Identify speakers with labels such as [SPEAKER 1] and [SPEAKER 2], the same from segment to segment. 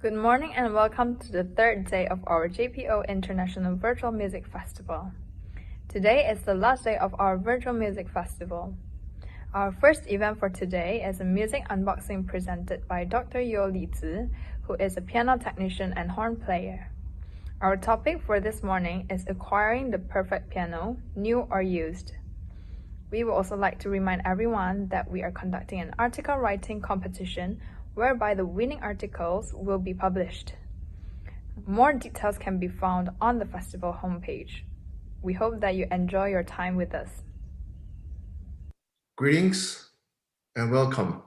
[SPEAKER 1] Good morning and welcome to the third day of our JPO International Virtual Music Festival. Today is the last day of our Virtual Music Festival. Our first event for today is a music unboxing presented by Dr.Yeoh Li Zi, who is a piano technician and horn player. Our topic for this morning is acquiring the perfect piano, new or used. We would also like to remind everyone that we are conducting an article writing competition whereby the winning articles will be published. More details can be found on the festival homepage. We hope that you enjoy your time with us.
[SPEAKER 2] Greetings and welcome.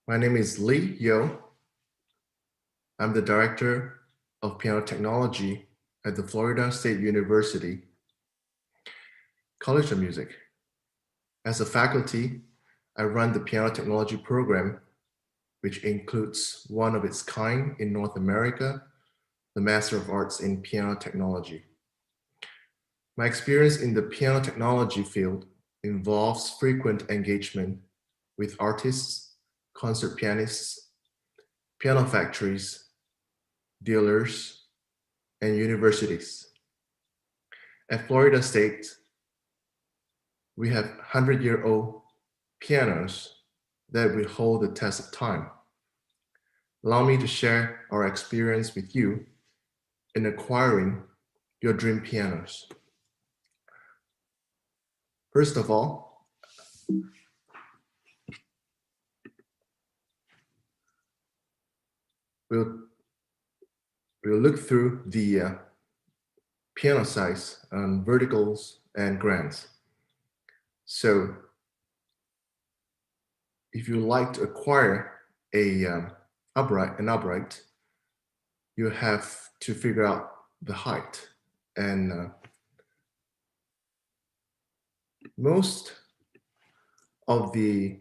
[SPEAKER 2] My name is Yeoh. I'm the Director of Piano Technology at the Florida State University College of Music. As a faculty, I run the Piano Technology program, which includes one of its kind in North America, the Master of Arts in Piano Technology. My experience in the piano technology field involves frequent engagement with artists, concert pianists, piano factories, dealers, and universities. At Florida State, we have 100-year-old pianos that will hold the test of time. Allow me to share our experience with you in acquiring your dream pianos. First of all, we'll look through the piano size on verticals and grands. So if you like to acquire an upright, you have to figure out the height. And most of the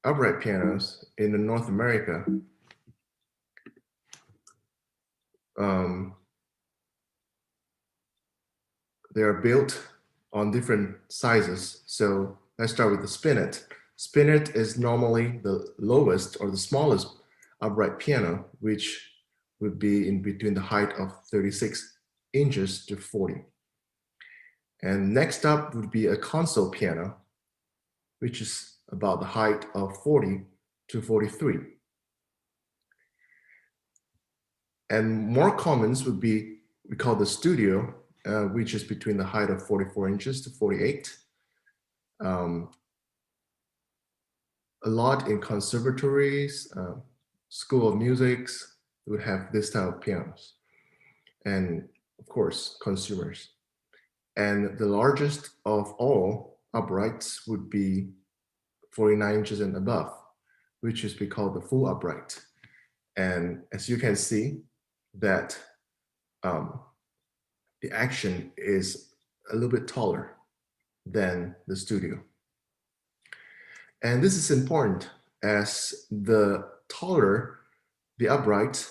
[SPEAKER 2] upright pianos in North America they are built on different sizes. So let's start with the spinet. Spinet is normally the lowest or the smallest upright piano, which would be in between the height of 36 inches to 40. And next up would be a console piano, which is about the height of 40 to 43. And more commons would be, we call the studio, which is between the height of 44 inches to 48. A lot in conservatories, school of musics would have this type of pianos. And of course, consumers. And the largest of all uprights would be 49 inches and above, which is we call the full upright. And as you can see, that the action is a little bit taller than the studio. And this is important, as the taller the upright,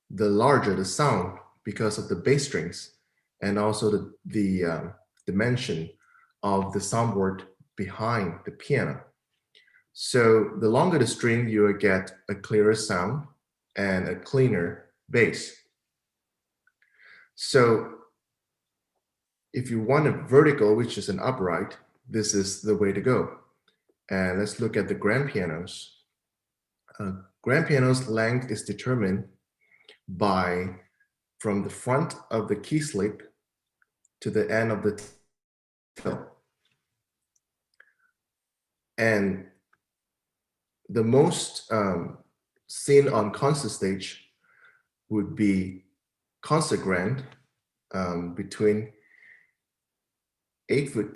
[SPEAKER 2] the larger the sound because of the bass strings and also the dimension of the soundboard behind the piano. So the longer the string, you will get a clearer sound and a cleaner bass. So if you want a vertical, which is an upright, this is the way to go. And let's look at the grand pianos. Grand piano's length is determined by from the front of the key slip to the end of the tail. And the most seen on concert stage would be concert grand, between 8 foot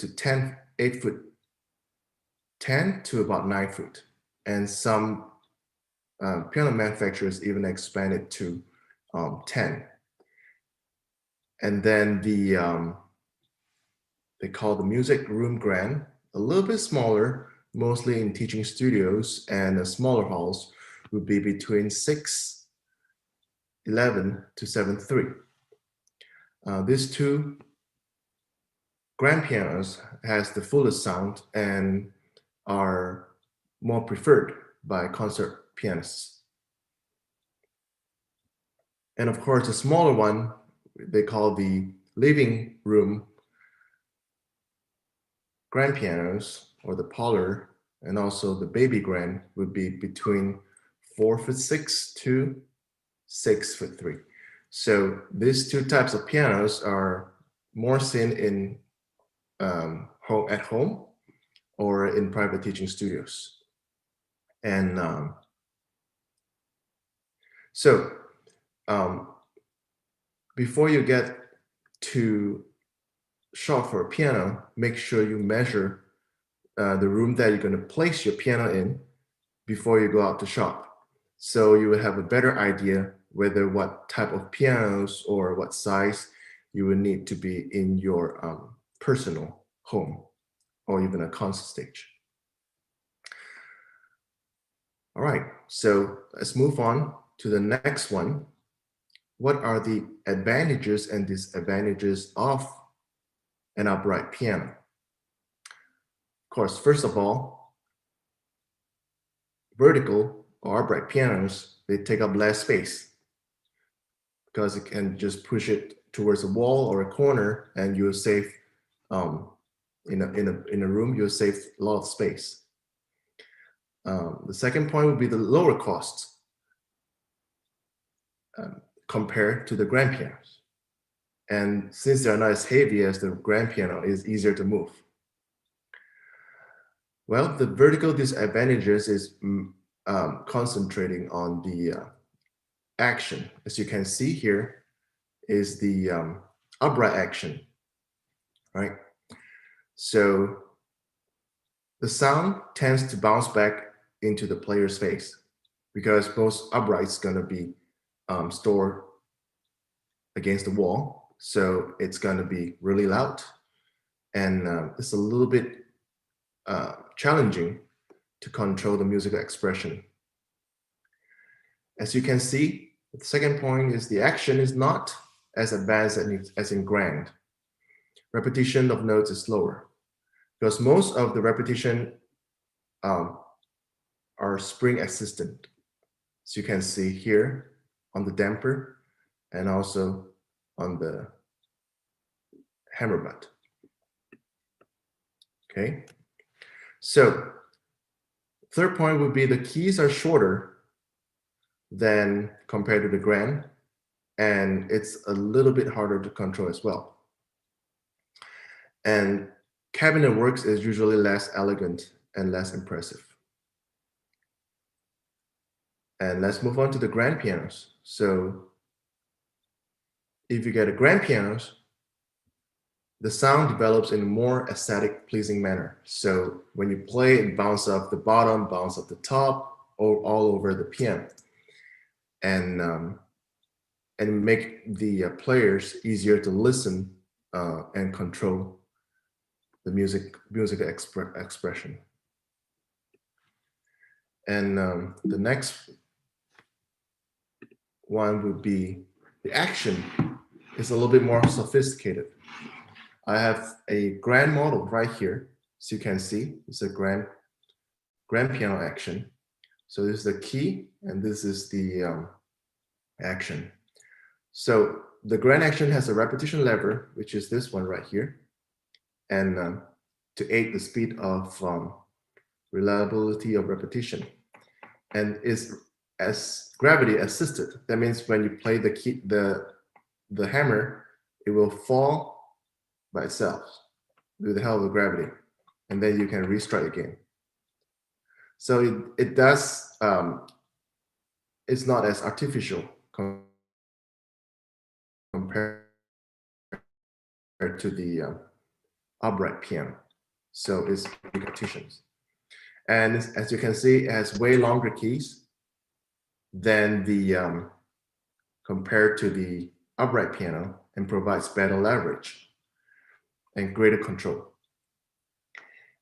[SPEAKER 2] to about 9 foot. And some piano manufacturers even expand it to 10. And then they call the music room grand, a little bit smaller, mostly in teaching studios, and the smaller halls would be between 6'11" to 7'3". These two grand pianos has the fullest sound and are more preferred by concert pianists. And of course, the smaller one, they call the living room grand pianos, or the parlor, and also the baby grand would be between 4'6" to 6'3". So these two types of pianos are more seen in at home or in private teaching studios. And so before you get to shop for a piano, make sure you measure the room that you're going to place your piano in before you go out to shop. So you will have a better idea whether what type of pianos or what size you will need to be in your personal home or even a concert stage. All right, so let's move on to the next one. What are the advantages and disadvantages of an upright piano? Of course, first of all, vertical or upright pianos, they take up less space because you can just push it towards a wall or a corner and you'll save, in a room, you'll save a lot of space. The second point would be the lower cost compared to the grand pianos. And since they're not as heavy as the grand piano, it's easier to move. Well, the vertical disadvantages is concentrating on the action. As you can see here is the upright action, right? So the sound tends to bounce back into the player's face because most uprights going to be stored against the wall. So it's going to be really loud and it's a little bit challenging to control the musical expression. As you can see, the second point is the action is not as advanced as in grand. Repetition of notes is slower because most of the repetition are spring assisted. As you can see here on the damper and also on the hammer butt. Okay, so third point would be the keys are shorter than compared to the grand, and it's a little bit harder to control as well. And cabinet works is usually less elegant and less impressive. And let's move on to the grand pianos. So if you get a grand pianos, the sound develops in a more aesthetic, pleasing manner. So when you play, it bounces off the bottom, bounce off the top, or all over the piano. And make the players easier to listen and control the musical expression. And the next one would be the action is a little bit more sophisticated. I have a grand model right here. So you can see it's a grand piano action. So this is the key and this is the action. So the grand action has a repetition lever, which is this one right here. And to aid the speed of reliability of repetition. And is as gravity assisted. That means when you play the key, the hammer, it will fall by itself with the help of gravity, and then you can restrike again. So it does. It's not as artificial compared to the upright piano. So it's repetitions. And as you can see, it has way longer keys than the compared to the upright piano and provides better leverage and greater control.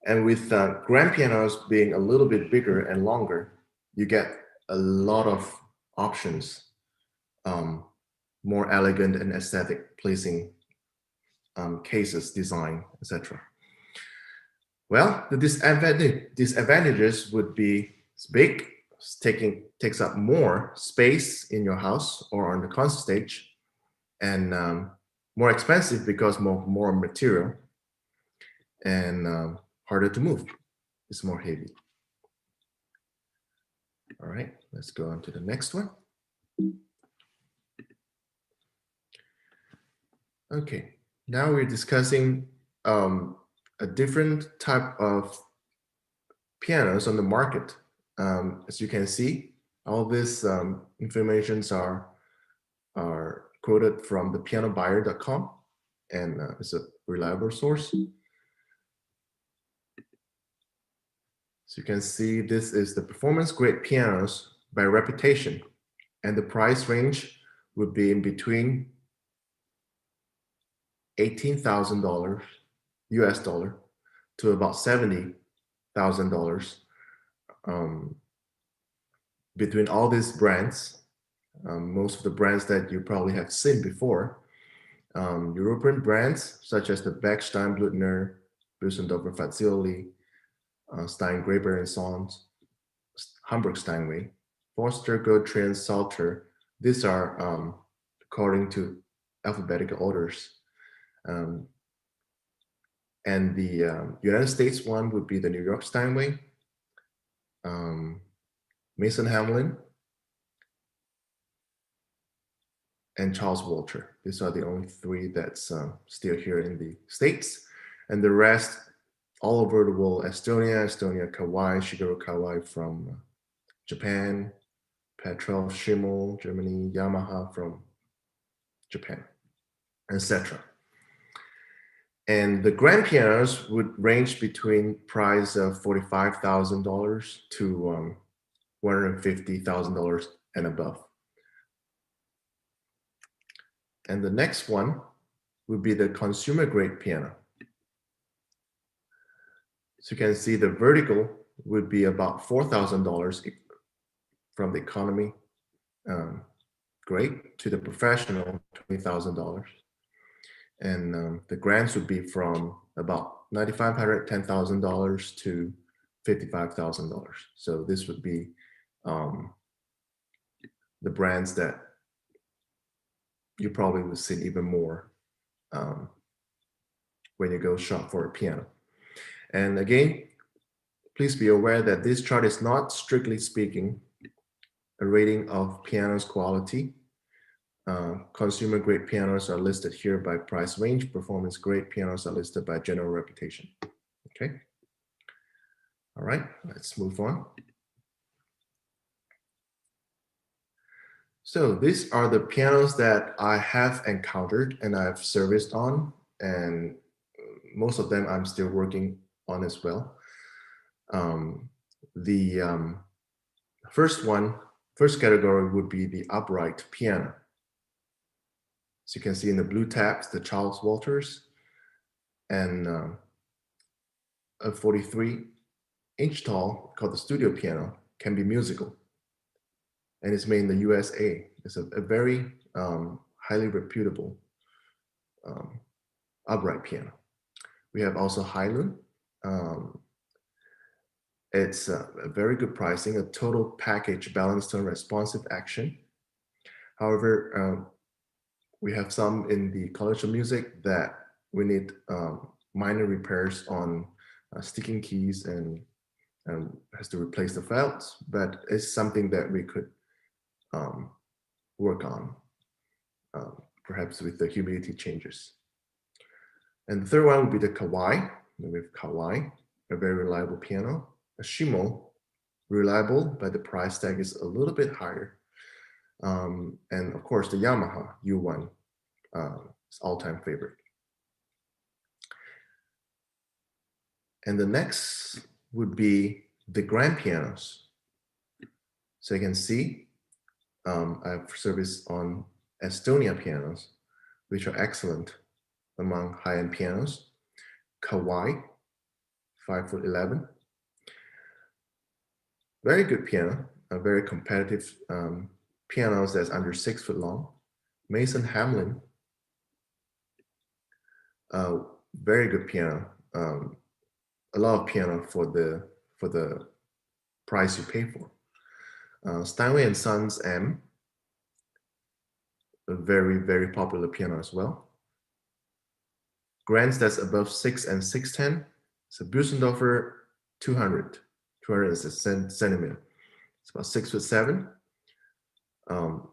[SPEAKER 2] And with grand pianos being a little bit bigger and longer, you get a lot of options, more elegant and aesthetic pleasing cases, design, etc. Well, the disadvantages would be it's big, takes up more space in your house or on the concert stage, and more expensive because more material, and harder to move. It's more heavy. All right, let's go on to the next one. Okay, now we're discussing a different type of pianos on the market. As you can see, all this informations are quoted from the pianobuyer.com, and it's a reliable source. So you can see this is the performance grade pianos by Reputation, and the price range would be in between $18,000 US dollar to about $70,000. Between all these brands, most of the brands that you probably have seen before, European brands such as the Bechstein, Blüthner, Bösendorfer, Fazioli, Steingraber and Sons, Hamburg Steinway, Foster, Gottschalk, Salter. These are according to alphabetical orders. And the United States one would be the New York Steinway, Mason Hamlin, and Charles Walter. These are the only three that's still here in the States. And the rest, all over the world, Estonia, Kawai, Shigeru Kawai from Japan, Petrov, Schimmel, Germany, Yamaha from Japan, etc. And the grand pianos would range between price of $45,000 to $150,000 and above. And the next one would be the consumer grade piano. So you can see the vertical would be about $4,000 from the economy grade to the professional, $20,000. And the grants would be from about $9,500, $10,000 to $55,000. So this would be the brands that you probably would see even more when you go shop for a piano. And again, please be aware that this chart is not, strictly speaking, a rating of piano's quality. Consumer grade pianos are listed here by price range. Performance grade pianos are listed by general reputation. Okay. All right, let's move on. So these are the pianos that I have encountered and I've serviced on, and most of them I'm still working on as well. The first category would be the upright piano. So you can see in the blue tabs, the Charles Walters, and a 43-inch tall called the studio piano can be musical. And it's made in the USA. It's a very highly reputable upright piano. We have also Hailun. It's a very good pricing, a total package balanced tone responsive action. However, we have some in the College of Music that we need minor repairs on sticking keys and has to replace the felts, but it's something that we could work on, perhaps with the humidity changes. And the third one would be the Kawai. We have Kawai, a very reliable piano. A Schimmel, reliable, but the price tag is a little bit higher. And of course, the Yamaha U1 is all-time favorite. And the next would be the grand pianos. So you can see I've serviced on Estonia pianos, which are excellent among high-end pianos. Kawai, 5'11". Very good piano, a very competitive pianos that's under 6 foot long. Mason Hamlin, very good piano. A lot of piano for the price you pay for. Steinway and Sons M, a very, very popular piano as well. Grants that's above 6 and 610. It's a Bösendorfer 200. 200 is a centimeter. It's about 6'7".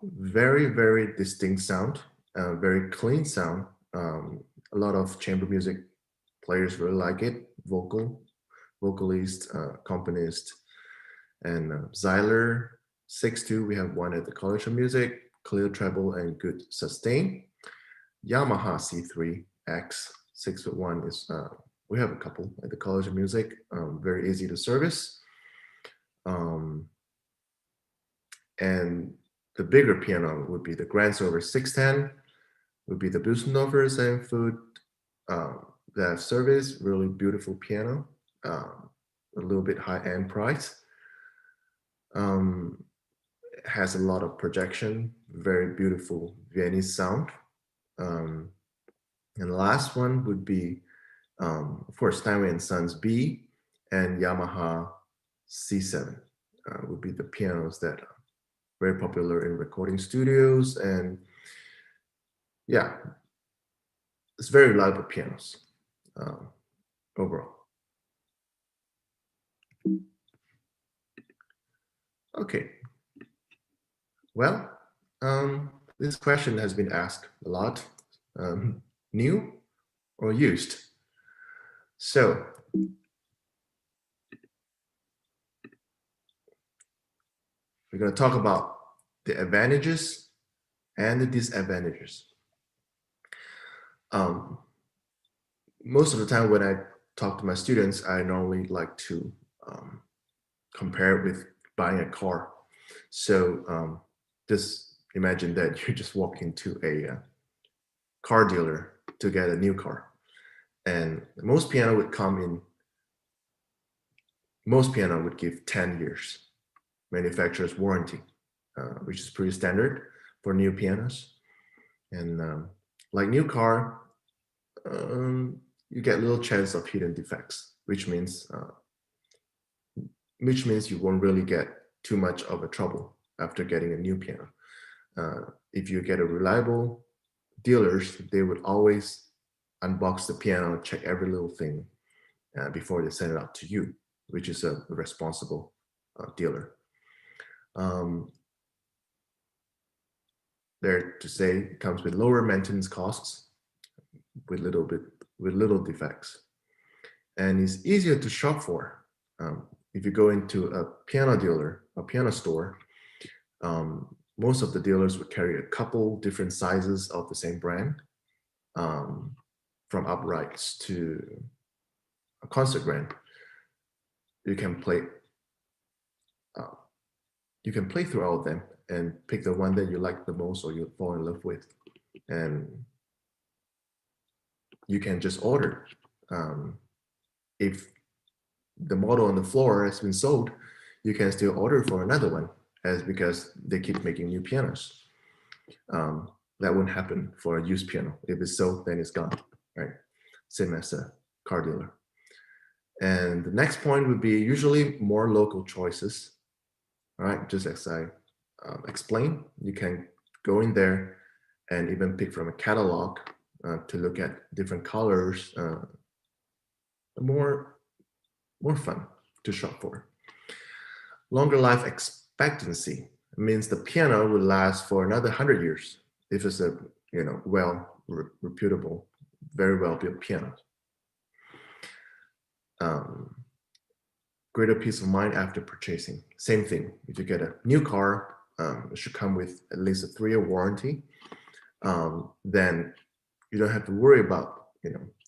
[SPEAKER 2] Very, very distinct sound, very clean sound. A lot of chamber music players really like it. Vocalist, componist, and Zeiler 6'2". We have one at the College of Music, clear treble and good sustain. Yamaha C3X 6'1" is we have a couple at the College of Music. Very easy to service. And the bigger piano would be the Grants over 610, would be the Bösendorfer same food. That service, really beautiful piano, a little bit high-end price. It has a lot of projection, very beautiful Viennese sound. And the last one would be, of course, Steinway and Sons B and Yamaha C7 would be the pianos that are very popular in recording studios. And yeah, it's very reliable pianos overall. Okay. Well, this question has been asked a lot. New or used? So we're going to talk about the advantages and the disadvantages. Most of the time when I talk to my students, I normally like to compare it with buying a car. So just imagine that you just walk into a car dealer to get a new car. And most piano would give 10 years manufacturer's warranty, which is pretty standard for new pianos. And like new car, you get little chance of hidden defects, which means you won't really get too much of a trouble after getting a new piano. If you get a reliable dealers, they would always unbox the piano, check every little thing before they send it out to you, which is a responsible dealer. There to say it comes with lower maintenance costs, with little defects, and it's easier to shop for. If you go into a piano store, most of the dealers would carry a couple different sizes of the same brand, from uprights to a concert grand. You can play through all of them and pick the one that you like the most or you fall in love with, and you can just order. If the model on the floor has been sold, you can still order for another one, as because they keep making new pianos. That wouldn't happen for a used piano. If it's sold, then it's gone, right? Same as a car dealer. And the next point would be usually more local choices. All right, just as I explained, you can go in there and even pick from a catalog to look at different colors. More fun to shop for. Longer life expectancy means the piano will last for another 100 years if it's a reputable, very well built piano. Greater peace of mind after purchasing. Same thing. If you get a new car, it should come with at least a 3-year warranty. Then you don't have to worry about,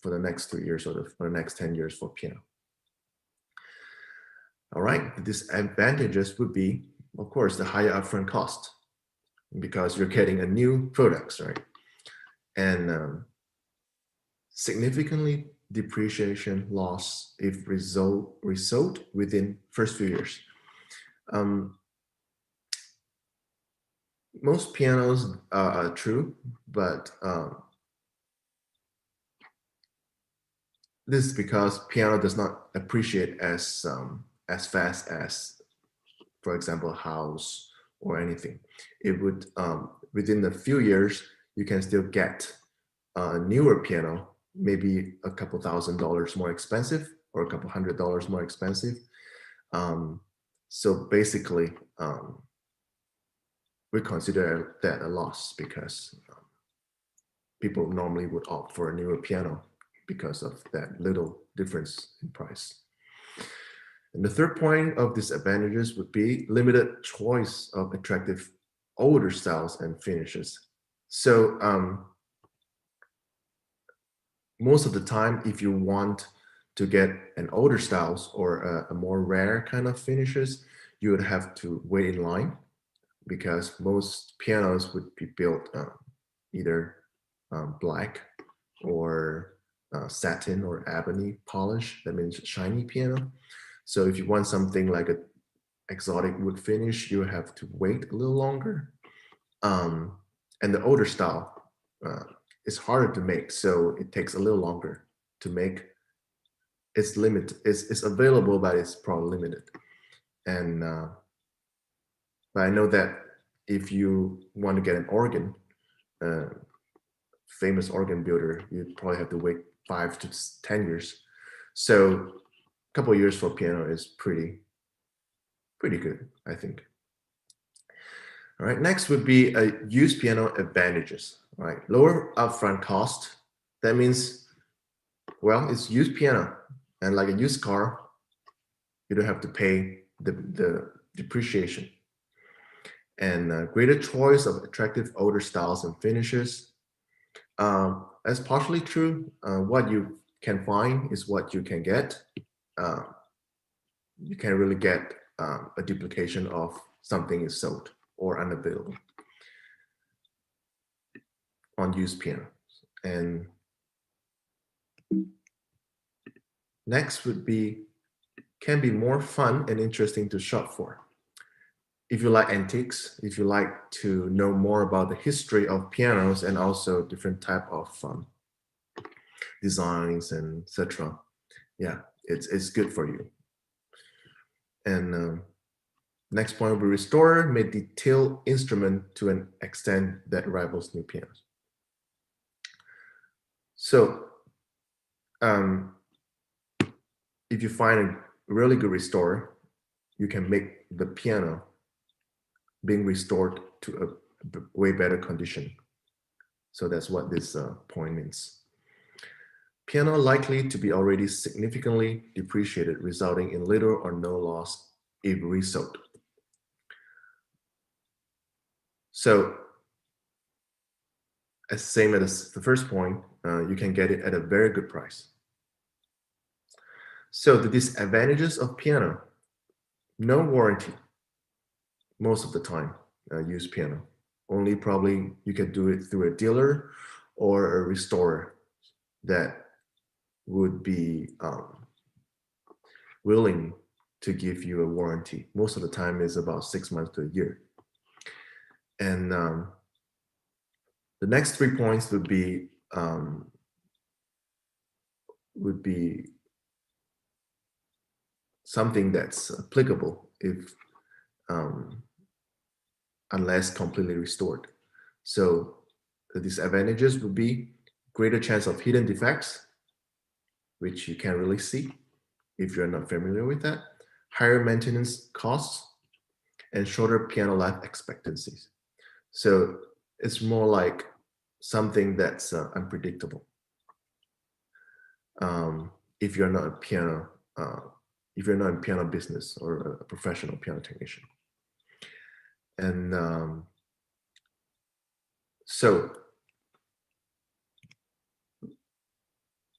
[SPEAKER 2] for the next 3 years or for the next 10 years for piano. All right, the disadvantages would be, of course, the higher upfront cost, because you're getting a new product, right? And significantly depreciation loss if resold within first few years. Most pianos are true, but this is because piano does not appreciate as fast as for example, a house or anything. It would, within a few years, you can still get a newer piano, maybe a couple $1,000s more expensive or a couple $100s more expensive. So basically, we consider that a loss because people normally would opt for a newer piano because of that little difference in price. And the third point of disadvantages would be limited choice of attractive older styles and finishes. So most of the time, if you want to get an older styles or a more rare kind of finishes, you would have to wait in line because most pianos would be built either black or satin or ebony polish. That means shiny piano. So if you want something like an exotic wood finish, you have to wait a little longer. And the older style is harder to make, so it takes a little longer to make. It's limited. It's available, but it's probably limited. And but I know that if you want to get an organ, famous organ builder, you probably have to wait 5 to 10 years. So a couple of years for piano is pretty good, I think. All right, next would be a used piano advantages, right? Lower upfront cost. That means, well, it's used piano. And like a used car, you don't have to pay the depreciation. And greater choice of attractive older styles and finishes. That's partially true. What you can find is what you can get. You can't really get a duplication of something is sold or unavailable on used pianos. And next would be, can be more fun and interesting to shop for. If you like antiques, if you like to know more about the history of pianos and also different type of designs and etc., yeah, it's good for you. And next point will be restorer may detail instrument to an extent that rivals new pianos. So if you find a really good restorer, you can make the piano being restored to a way better condition. So that's what this point means. Piano likely to be already significantly depreciated, resulting in little or no loss if resold. So as same as the first point, you can get it at a very good price. So the disadvantages of piano: no warranty most of the time, used piano. Only probably you can do it through a dealer or a restorer that would be willing to give you a warranty. Most of the time is about 6 months to a year. And the next 3 points would be something that's applicable if unless completely restored. So the disadvantages would be greater chance of hidden defects, which you can't really see if you're not familiar with that, higher maintenance costs, and shorter piano life expectancies. So it's more like something that's unpredictable. If you're not a piano, if you're not in piano business or a professional piano technician. And so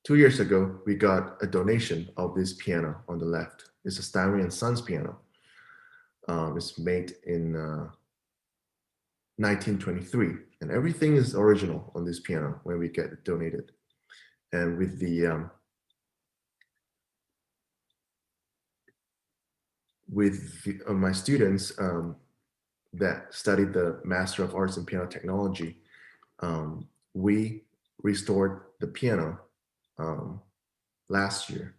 [SPEAKER 2] 2 years ago, we got a donation of this piano on the left. It's a Steinway & Sons piano. It's made in 1923, and everything is original on this piano when we get it donated. And with the my students that studied the Master of Arts in Piano Technology, we restored the piano last year.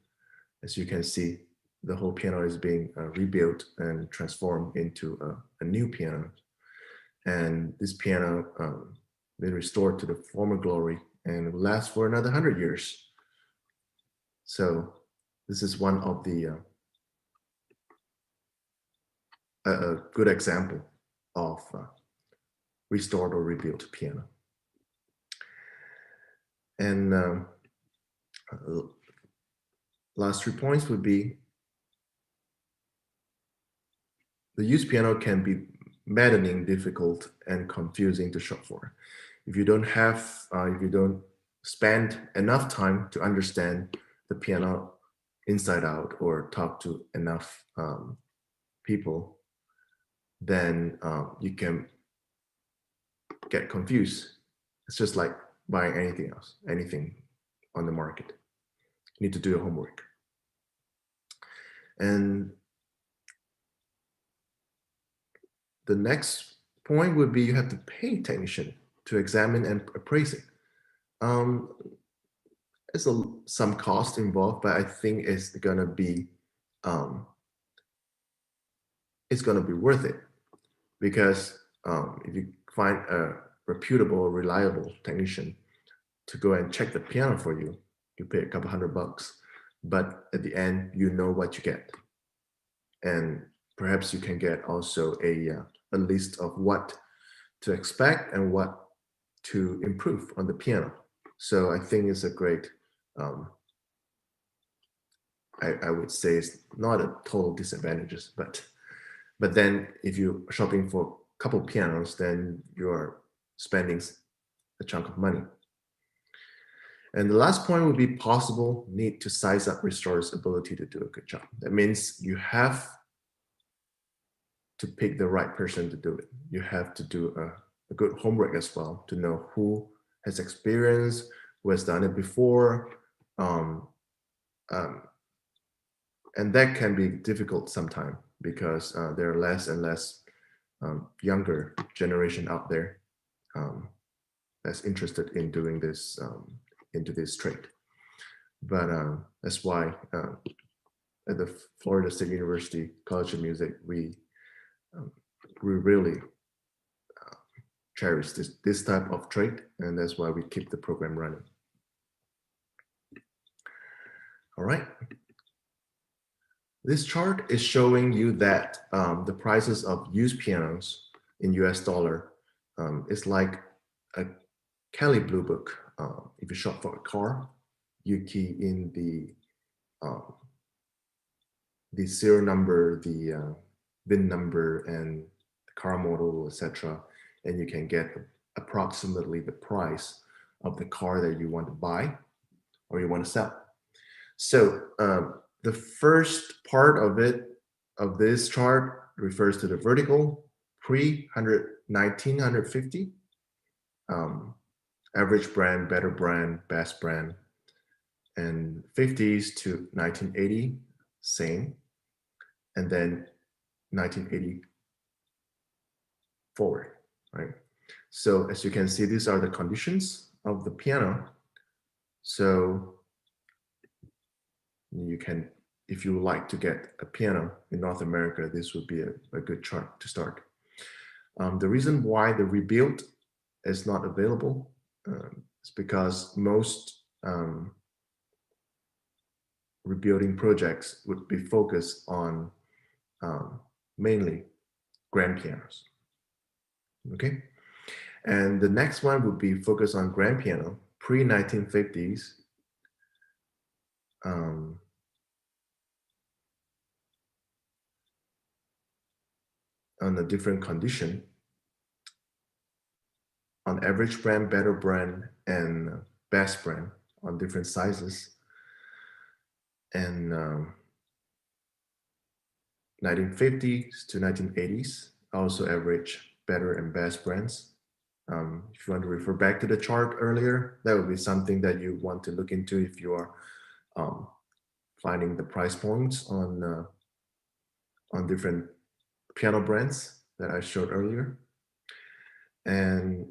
[SPEAKER 2] As you can see, the whole piano is being rebuilt and transformed into a new piano. And this piano been restored to the former glory and will last for another 100 years. So this is one of the a good example of restored or rebuilt piano. And last 3 points would be the used piano can be maddening, difficult, and confusing to shop for. If you don't spend enough time to understand the piano inside out or talk to enough people, then you can get confused. It's just like buying anything else, anything on the market. You need to do your homework. And the next point would be you have to pay a technician to examine and appraise it. There's some cost involved, but I think it's gonna be worth it, because if you find a reputable, reliable technician to go and check the piano for you, you pay a couple $100, but at the end you know what you get, and perhaps you can get also a list of what to expect and what to improve on the piano. So I think it's a great, I would say it's not a total disadvantages, but then if you're shopping for a couple pianos, then you're spending a chunk of money. And the last point would be possible need to size up restorer's ability to do a good job. That means you have to pick the right person to do it. You have to do a good homework as well to know who has experience, who has done it before. And that can be difficult sometimes because there are less and less younger generation out there that's interested in doing this, into this trade. But that's why at the Florida State University College of Music, we really cherish this type of trade, and that's why we keep the program running. All right. This chart is showing you that the prices of used pianos in US dollar is like a Kelly Blue Book. If you shop for a car, you key in the serial number, the VIN number, and the car model, etc., and you can get approximately the price of the car that you want to buy or you want to sell. So the first part of this chart refers to the vertical pre-1950, average brand, better brand, best brand, and 50s to 1980, same, and then 1980 forward, right? So as you can see, these are the conditions of the piano. So you can, if you like to get a piano in North America, this would be a good chart to start. The reason why the rebuild is not available is because most rebuilding projects would be focused on mainly grand pianos. Okay, and the next one would be focused on grand piano pre-1950s. On a different condition, on average brand, better brand, and best brand on different sizes. And 1950s to 1980s, also average better and best brands. If you want to refer back to the chart earlier, that would be something that you want to look into if you are finding the price points on different piano brands that I showed earlier. And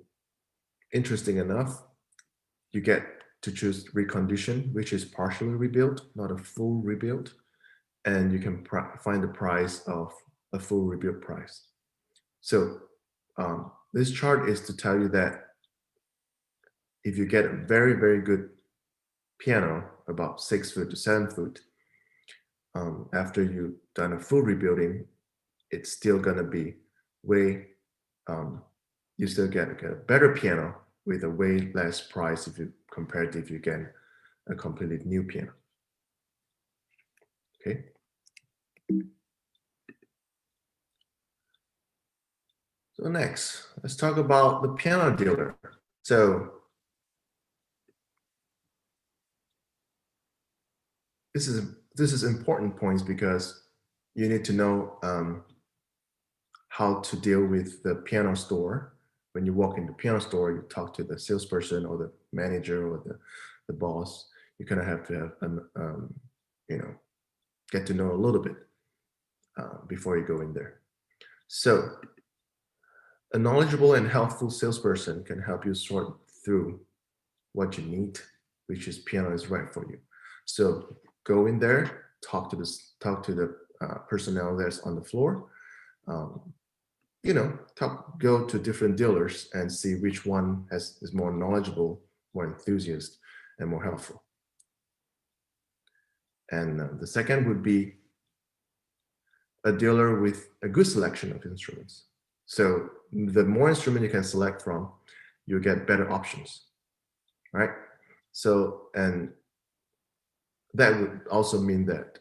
[SPEAKER 2] interesting enough, you get to choose recondition, which is partially rebuilt, not a full rebuild. and you can find the price of a full rebuild price. So this chart is to tell you that if you get a very, very good piano, about 6 foot to 7 foot, after you've done a full rebuilding, it's still gonna be way, you still get a better piano with a way less price if you compare it if you get a completely new piano. Okay. So next, let's talk about the piano dealer. So this is important points because you need to know how to deal with the piano store. When you walk in the piano store, you talk to the salesperson or the manager or the boss. You kind of have to have get to know a little bit before you go in there. So a knowledgeable and helpful salesperson can help you sort through what you need, which is piano is right for you. So go in there, talk to the personnel that's on the floor. Go to different dealers and see which one is more knowledgeable, more enthusiast, and more helpful. And the second would be a dealer with a good selection of instruments. So the more instrument you can select from, you get better options, right? So, and that would also mean that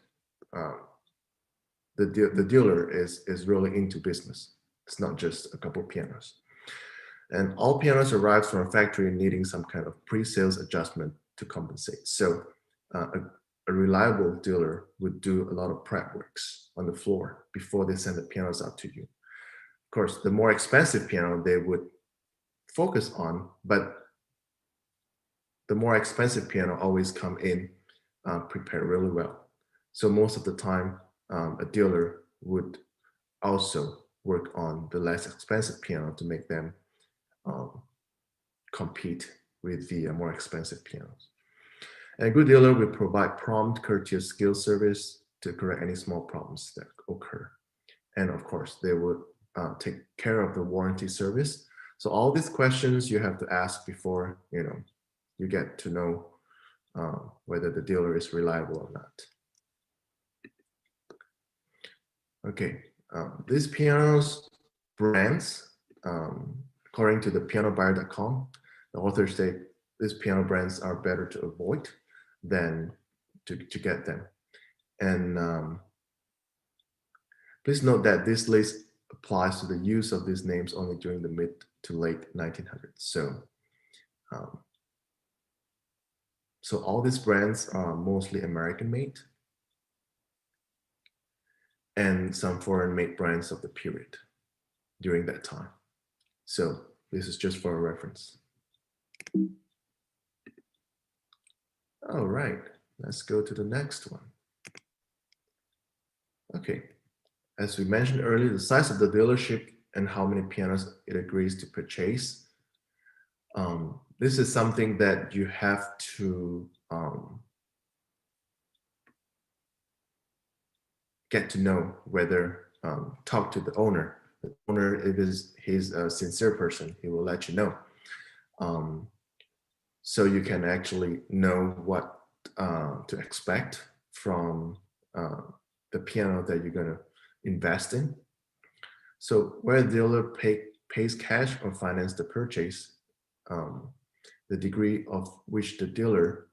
[SPEAKER 2] the dealer is really into business. It's not just a couple of pianos. And all pianos arrive from a factory needing some kind of pre-sales adjustment to compensate. So a reliable dealer would do a lot of prep works on the floor before they send the pianos out to you. Of course, the more expensive piano they would focus on, but the more expensive piano always come in prepared really well. So most of the time, a dealer would also work on the less expensive piano to make them compete with the more expensive pianos. And a good dealer will provide prompt, courteous skill service to correct any small problems that occur. And of course, they would take care of the warranty service. So all these questions you have to ask before you get to know whether the dealer is reliable or not. Okay, these pianos brands, according to the pianobuyer.com, the authors say these piano brands are better to avoid than to get them. And please note that this list applies to the use of these names only during the mid to late 1900s. So all these brands are mostly American made and some foreign made brands of the period during that time. So this is just for a reference. All right, let's go to the next one. Okay, as we mentioned earlier, the size of the dealership and how many pianos it agrees to purchase. This is something that you have to get to know, whether talk to the owner. The owner, if he's a sincere person, he will let you know. So you can actually know what to expect from the piano that you're going to invest in. So whether the dealer pays cash or finance the purchase, the degree of which the dealer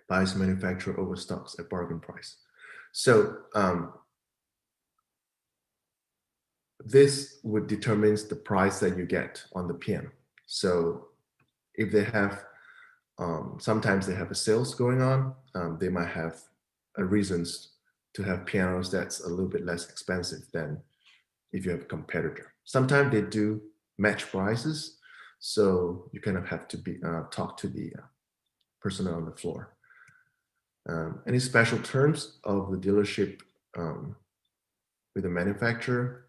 [SPEAKER 2] buys manufacturer overstocks at bargain price. So this would determine the price that you get on the piano. So if they have, sometimes they have a sales going on, they might have reasons to have pianos that's a little bit less expensive than if you have a competitor. Sometimes they do match prices, so you kind of have to talk to the personnel on the floor. Any special terms of the dealership with the manufacturer,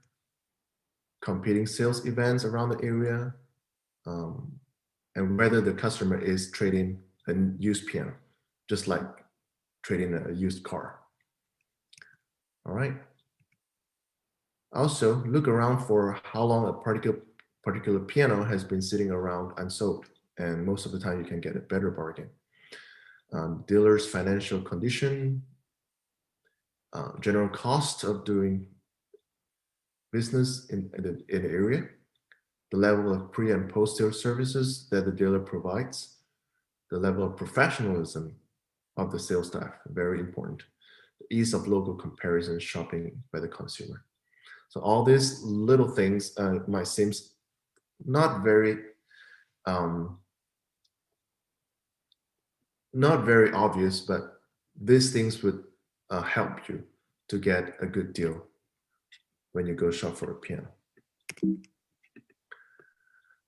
[SPEAKER 2] competing sales events around the area, and whether the customer is trading a used piano, just like trading a used car. All right. Also, look around for how long a particular piano has been sitting around unsold, and most of the time you can get a better bargain. Dealer's financial condition, general cost of doing business in the area, the level of pre and post-sale services that the dealer provides, the level of professionalism of the sales staff, very important, the ease of local comparison shopping by the consumer. So all these little things might seem not very um, not very obvious, but these things would help you to get a good deal when you go shop for a piano.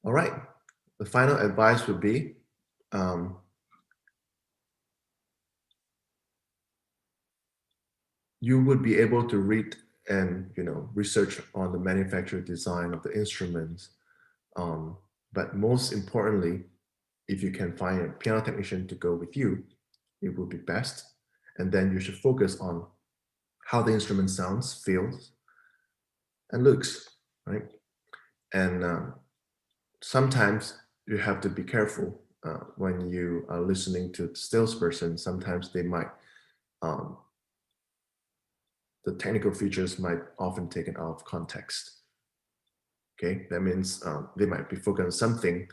[SPEAKER 2] All right, the final advice would be you would be able to read and research on the manufacturer design of the instruments, but most importantly, if you can find a piano technician to go with you, it would be best. And then you should focus on how the instrument sounds, feels, and looks, right? And sometimes you have to be careful when you are listening to the salesperson. Sometimes they might, the technical features might often taken out of context. Okay, that means they might be focused on something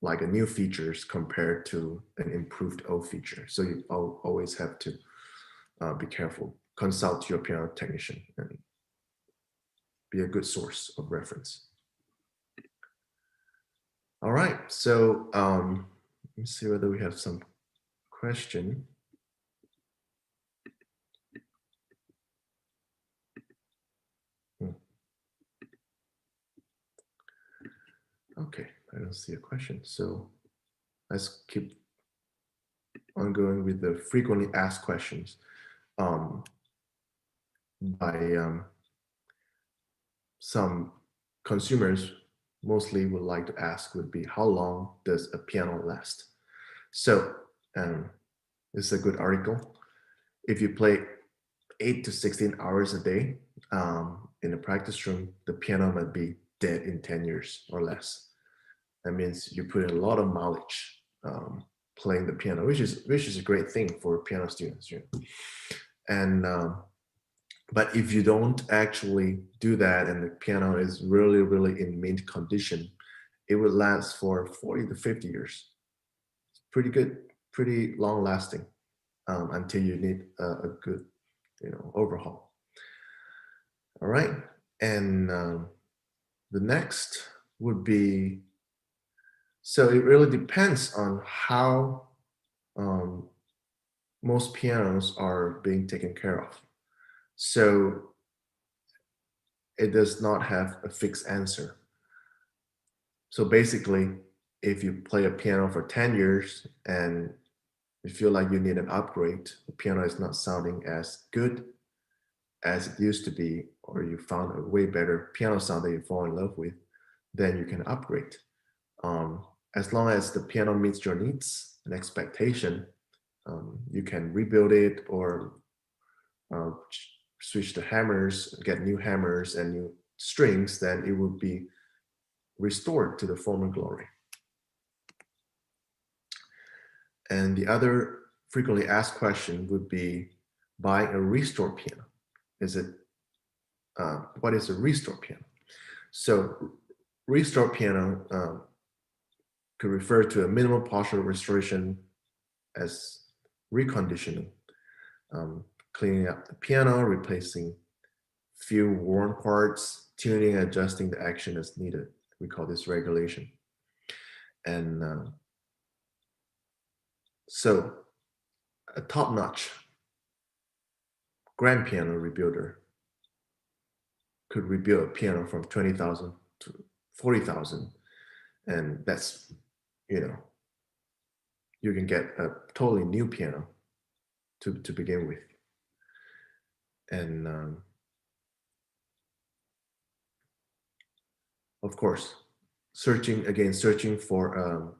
[SPEAKER 2] like a new features compared to an improved old feature. So you always have to be careful. Consult your piano technician and be a good source of reference. All right, so let me see whether we have some question. Okay, I don't see a question. So let's keep on going with the frequently asked questions by some consumers mostly would like to ask would be, how long does a piano last? So this is a good article. If you play 8 to 16 hours a day in a practice room, the piano might be dead in 10 years or less. That means you put in a lot of mileage playing the piano, which is a great thing for piano students. And but if you don't actually do that and the piano is really, really in mint condition, it would last for 40 to 50 years. It's pretty good, pretty long lasting until you need a good, overhaul. All right. And the next would be, so it really depends on how most pianos are being taken care of. So it does not have a fixed answer. So basically, if you play a piano for 10 years and you feel like you need an upgrade, the piano is not sounding as good as it used to be, or you found a way better piano sound that you fall in love with, then you can upgrade. As long as the piano meets your needs and expectation, you can rebuild it or switch the hammers, get new hammers and new strings, then it would be restored to the former glory. And the other frequently asked question would be buying a restored piano. What is a restored piano? So restored piano could refer to a minimal partial restoration as reconditioning, cleaning up the piano, replacing few worn parts, tuning, adjusting the action as needed. We call this regulation. And so a top-notch grand piano rebuilder could rebuild a piano from 20,000 to 40,000, and that's, you can get a totally new piano to begin with. And of course, searching for a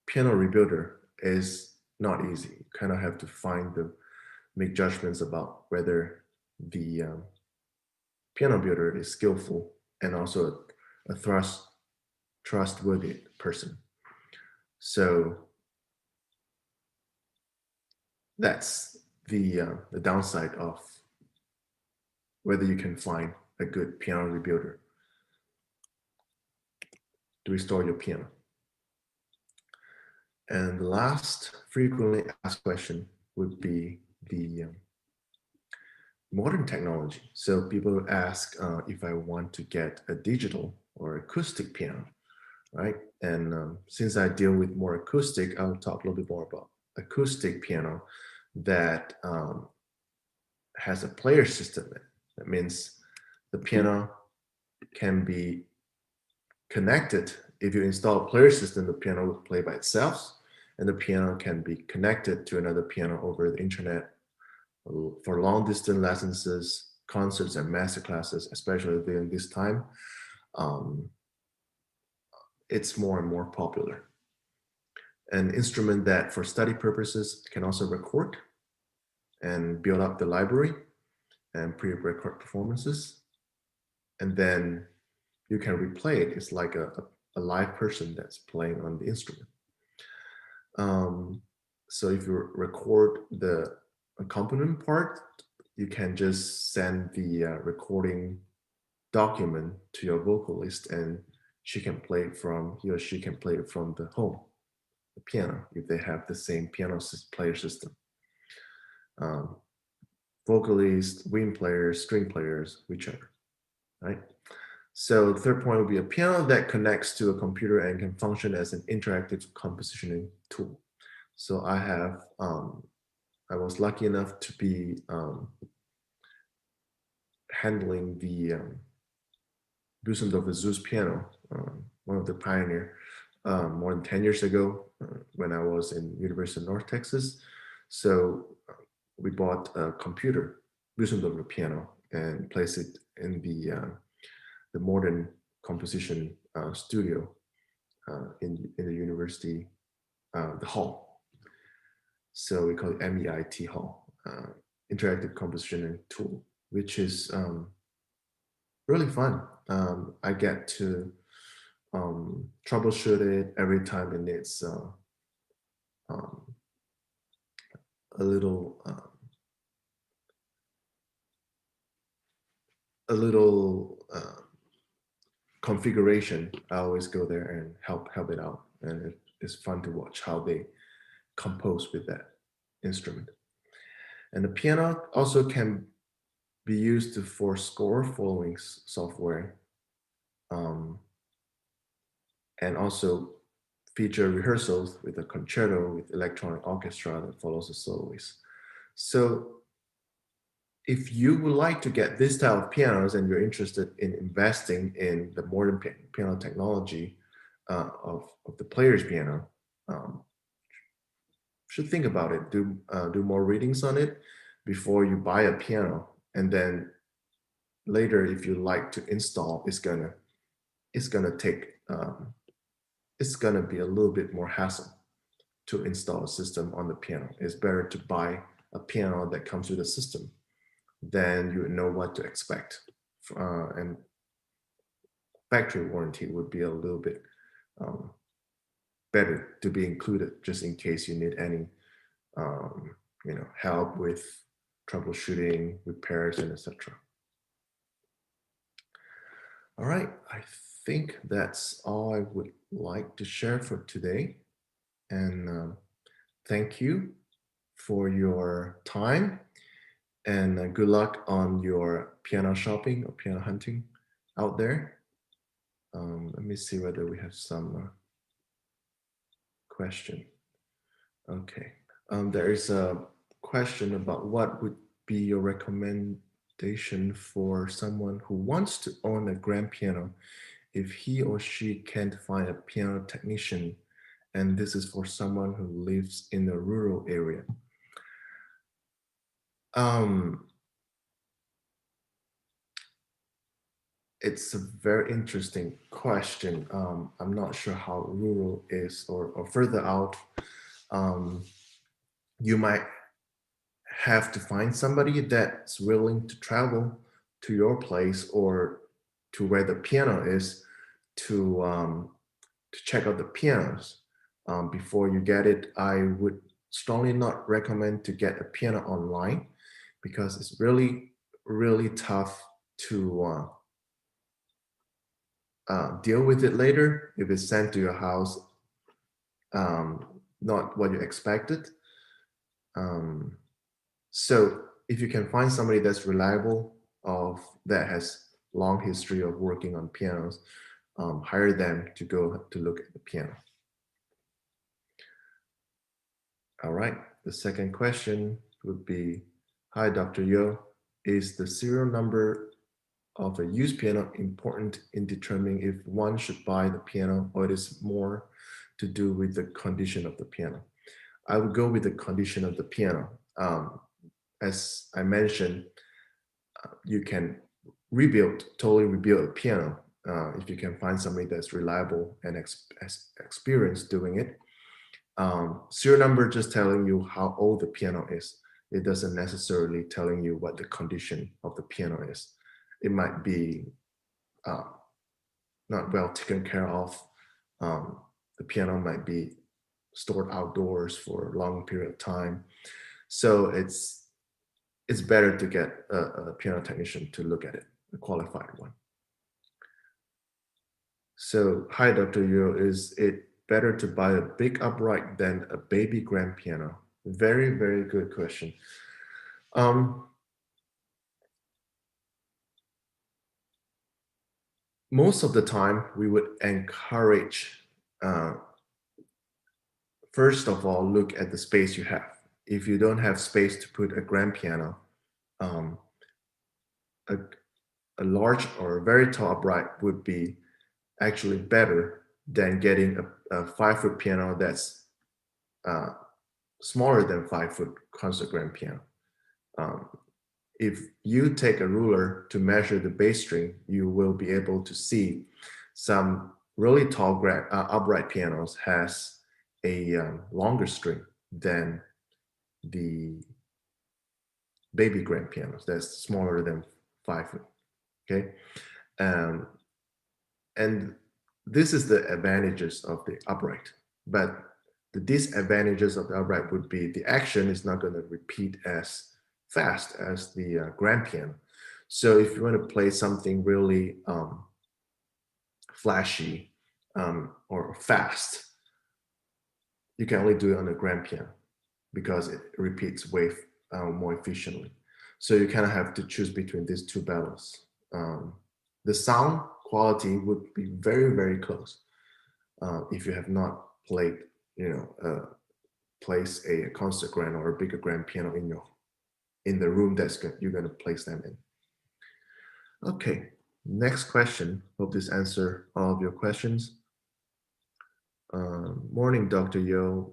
[SPEAKER 2] piano rebuilder is not easy. You kind of have to find make judgments about whether the piano builder is skillful and also a trustworthy person. So that's the downside of whether you can find a good piano rebuilder to restore your piano. And the last frequently asked question would be the modern technology. So people ask if I want to get a digital or acoustic piano, right? And since I deal with more acoustic, I'll talk a little bit more about acoustic piano that has a player system. That means the piano can be connected. If you install a player system, the piano will play by itself, and the piano can be connected to another piano over the internet for long distance lessons, concerts, and master classes, especially during this time. It's more and more popular. An instrument that for study purposes can also record and build up the library and pre-record performances. And then you can replay it. It's like a live person that's playing on the instrument. So if you record the accompaniment part, you can just send the recording document to your vocalist, and he or she can play it from the home, the piano, if they have the same piano player system. Vocalists, wind players, string players, whichever, right? So the third point would be a piano that connects to a computer and can function as an interactive compositioning tool. So I was lucky enough to be handling the Düsseldorf Zeus piano, one of the pioneer, more than 10 years ago when I was in University of North Texas. So we bought a computer, Düsseldorf piano, and placed it in the modern composition studio in the university, the hall. So we call it MEIT hall, interactive composition tool, which is really fun. I get to troubleshoot it every time it needs a little configuration. I always go there and help it out, and it's fun to watch how they compose with that instrument. And the piano also can be used for score following software, and also feature rehearsals with a concerto with electronic orchestra that follows the soloist. So if you would like to get this type of pianos and you're interested in investing in the modern piano technology of the player's piano, should think about it. Do more readings on it before you buy a piano, and then later, if you like to install, it's gonna be a little bit more hassle to install a system on the piano. It's better to buy a piano that comes with a system, then you know what to expect. And factory warranty would be a little bit better to be included, just in case you need any help with troubleshooting, repairs, and etc. All right, I think that's all I would like to share for today. And thank you for your time, and good luck on your piano shopping or piano hunting out there. Let me see whether we have some question. Okay, there is a question about what would be your recommendation for someone who wants to own a grand piano if he or she can't find a piano technician, and this is for someone who lives in a rural area. It's a very interesting question. I'm not sure how rural is, or further out. You might have to find somebody that's willing to travel to your place or to where the piano is to check out the pianos before you get it. I would strongly not recommend to get a piano online because it's really, really tough to deal with it later if it's sent to your house, not what you expected. Um, so if you can find somebody that's reliable, that has long history of working on pianos, hire them to go to look at the piano. All right. The second question would be, hi, Dr. Yeoh, is the serial number of a used piano important in determining if one should buy the piano, or it is more to do with the condition of the piano? I would go with the condition of the piano. As I mentioned, you can totally rebuild a piano if you can find somebody that's reliable and experienced doing it. Serial number just telling you how old the piano is. It doesn't necessarily telling you what the condition of the piano is. It might be not well taken care of. The piano might be stored outdoors for a long period of time. So it's better to get a piano technician to look at it, a qualified one. So, hi, Dr. Yeoh, is it better to buy a big upright than a baby grand piano? Very, very good question. Most of the time, we would encourage, first of all, look at the space you have. If you don't have space to put a grand piano, a large or a very tall upright would be actually better than getting a 5-foot piano that's smaller than 5-foot concert grand piano. If you take a ruler to measure the bass string, you will be able to see some really tall upright pianos has a longer string than the baby grand pianos that's smaller than 5-foot. Okay, and this is the advantages of the upright, but the disadvantages of the upright would be the action is not going to repeat as fast as the grand piano. So if you want to play something really flashy or fast, you can only do it on the grand piano because it repeats way more efficiently. So you kind of have to choose between these two battles. The sound quality would be very, very close if you have not played, place a concert grand or a bigger grand piano in the room you're going to place them in. Okay, next question. Hope this answer all of your questions. Morning, Dr. Yeoh.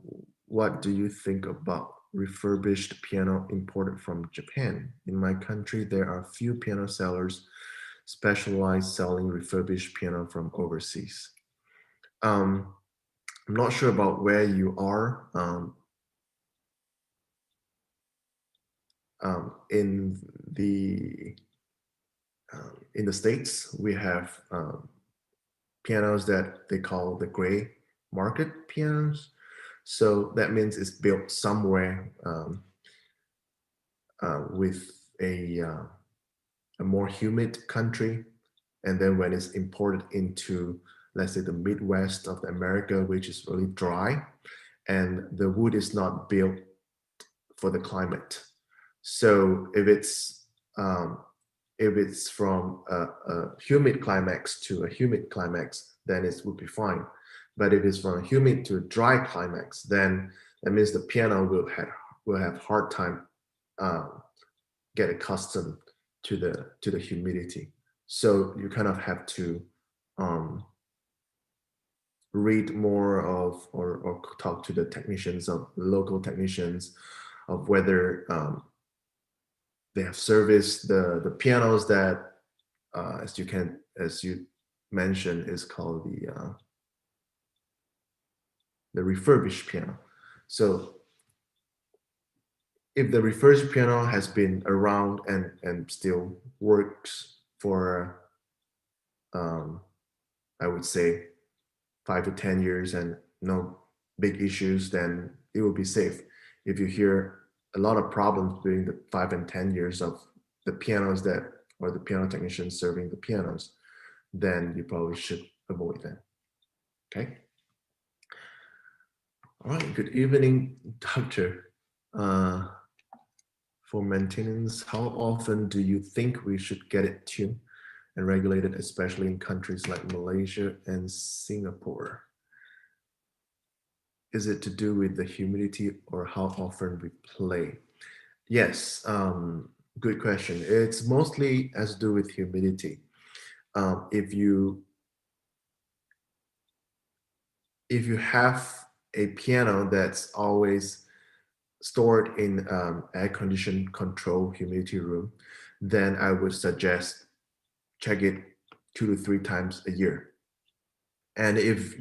[SPEAKER 2] What do you think about refurbished piano imported from Japan? In my country, there are few piano sellers specialized selling refurbished piano from overseas. I'm not sure about where you are. In the States, we have pianos that they call the gray market pianos. So that means it's built somewhere with a more humid country. And then when it's imported into, let's say, the Midwest of America, which is really dry, and the wood is not built for the climate. So if it's from a humid climax to a humid climax, then it would be fine. But if it's from a humid to a dry climax, then that means the piano will have hard time get accustomed to the humidity. So you kind of have to read more of or talk to the technicians, of local technicians, of whether they have serviced the pianos that as you mentioned is called the refurbished piano. So if the refurbished piano has been around and still works for, I would say, 5 to 10 years and no big issues, then it will be safe. If you hear a lot of problems during the 5 and 10 years of the pianos that, or the piano technicians serving the pianos, then you probably should avoid them. Okay. All right. Good evening, doctor. For maintenance, how often do you think we should get it tuned and regulated, especially in countries like Malaysia and Singapore? Is it to do with the humidity or how often we play? Yes, good question. It's mostly has to do with humidity. If you have a piano that's always stored in air conditioned control humidity room, then I would suggest check it 2 to 3 times a year. And if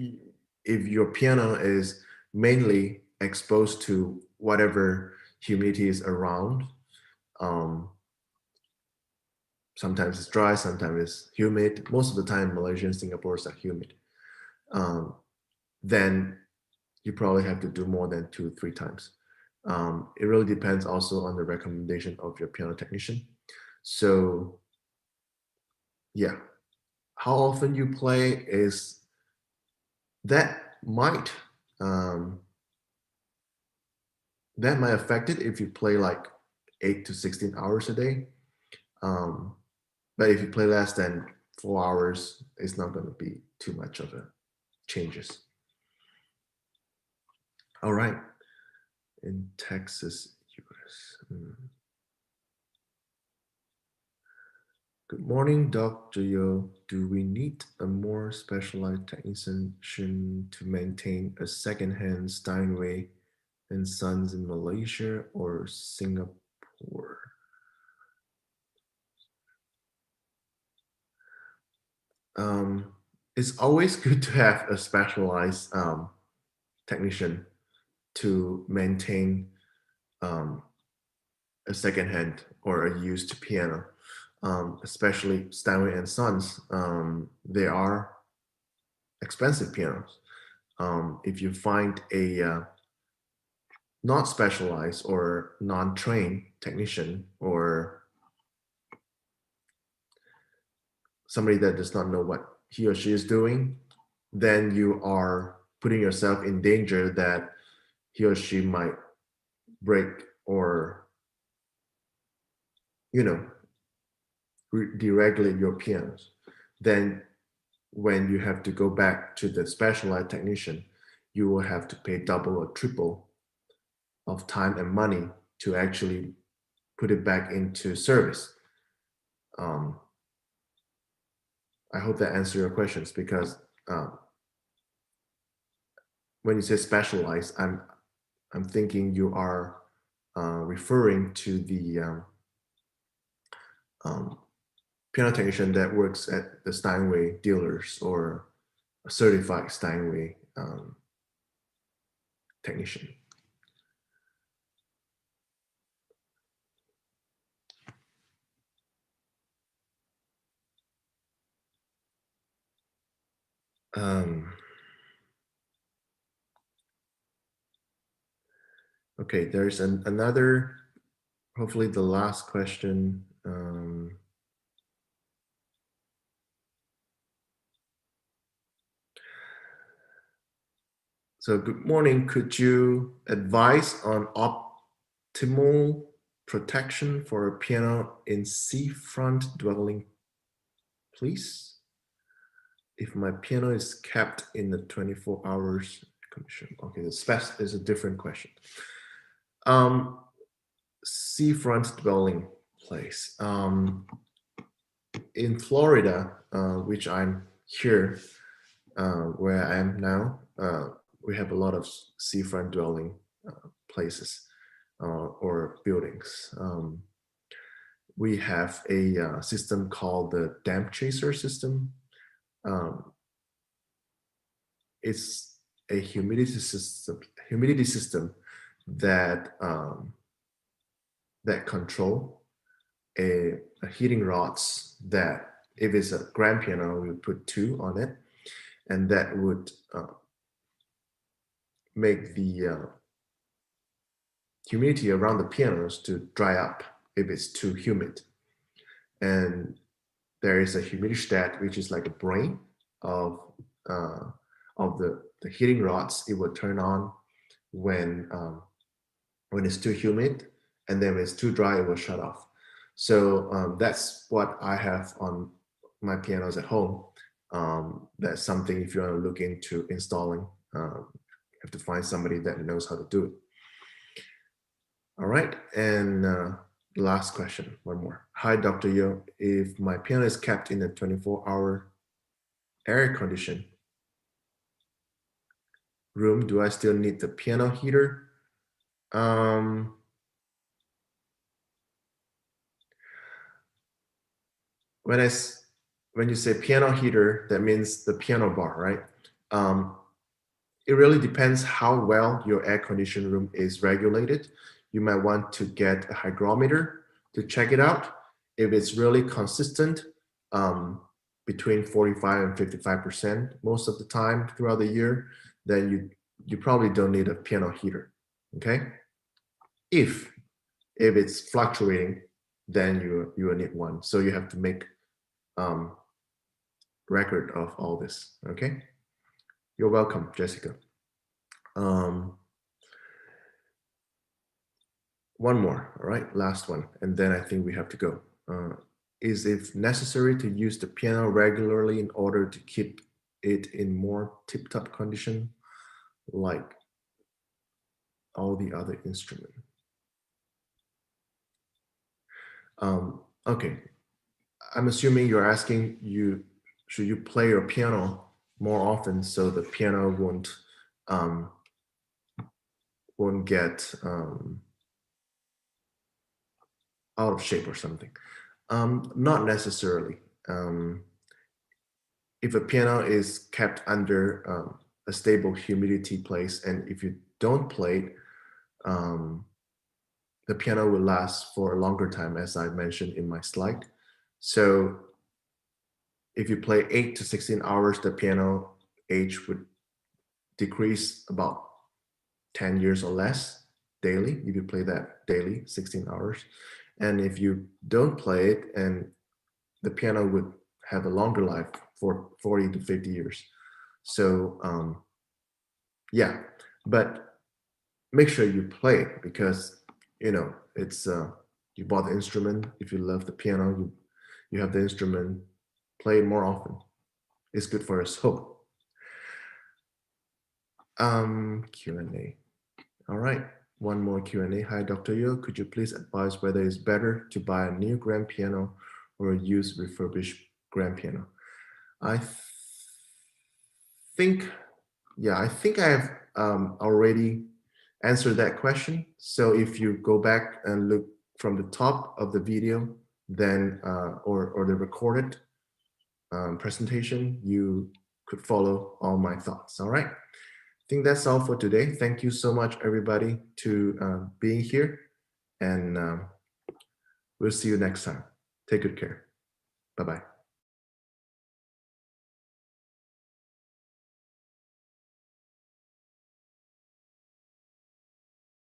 [SPEAKER 2] your piano is mainly exposed to whatever humidity is around, um, sometimes it's dry, sometimes it's humid. Most of the time, Malaysia and Singapore are humid. Then you probably have to do more than 2 or 3 times. It really depends also on the recommendation of your piano technician. So yeah, how often you play is that might um, that might affect it if you play like 8 to 16 hours a day. Um, but if you play less than 4 hours, it's not going to be too much of a changes. All right, in Texas, US. Good morning, Dr. Yeoh. Do we need a more specialized technician to maintain a second-hand Steinway and Sons in Malaysia or Singapore? It's always good to have a specialized technician to maintain um, a second-hand or a used piano, especially Steinway and Sons. They are expensive pianos. If you find a not specialized or non-trained technician or somebody that does not know what he or she is doing, then you are putting yourself in danger that he or she might break or, you know, deregulate your pianos. Then when you have to go back to the specialized technician, you will have to pay double or triple of time and money to actually put it back into service. I hope that answers your questions, because when you say specialized, I'm thinking you are referring to the piano technician that works at the Steinway dealers or a certified Steinway technician. Okay, there's another, hopefully the last question. So good morning, could you advise on optimal protection for a piano in seafront dwelling, please? If my piano is kept in the 24 hours condition. Okay, the spec is a different question. Seafront dwelling place. In Florida, which I'm here, where I am now, we have a lot of seafront dwelling places or buildings. We have a system called the damp chaser system. It's a humidity system that that control a heating rods that, if it's a grand piano, we would put 2 on it, and that would make the humidity around the pianos to dry up if it's too humid. And there is a humidistat, which is like a brain of the heating rods. It will turn on when it's too humid, and then when it's too dry, it will shut off. So that's what I have on my pianos at home. That's something, if you want to look into installing, you have to find somebody that knows how to do it. All right, and last question, one more. Hi, Dr. Yeoh. If my piano is kept in a 24-hour air conditioned room, do I still need the piano heater? When you say piano heater, that means the piano bar, right? It really depends how well your air conditioned room is regulated. You might want to get a hygrometer to check it out. If it's really consistent, between 45 and 55% most of the time throughout the year, then you probably don't need a piano heater. Okay. If it's fluctuating, then you will need one. So you have to make record of all this. Okay. You're welcome, Jessica. One more, all right, last one, and then I think we have to go. Is it necessary to use the piano regularly in order to keep it in more tip-top condition, like all the other instruments? Okay, I'm assuming you're asking should you play your piano more often so the piano won't get out of shape or something. Not necessarily. If a piano is kept under a stable humidity place, and if you don't play it, the piano will last for a longer time, as I mentioned in my slide. So if you play 8 to 16 hours, the piano age would decrease about 10 years or less daily, if you play that daily, 16 hours. And if you don't play it, and the piano would have a longer life for 40 to 50 years. So yeah, but make sure you play it, because it's you bought the instrument. If you love the piano, you have the instrument, play it more often. It's good for your soul. Q&A. All right, one more Q&A. Hi, Dr. Yeoh. Could you please advise whether it's better to buy a new grand piano or a used refurbished grand piano? I think I have already answered that question. So if you go back and look from the top of the video, then or the recorded presentation, you could follow all my thoughts. All right. I think that's all for today. Thank you so much, everybody, to being here, and we'll see you next time. Take good care. Bye-bye.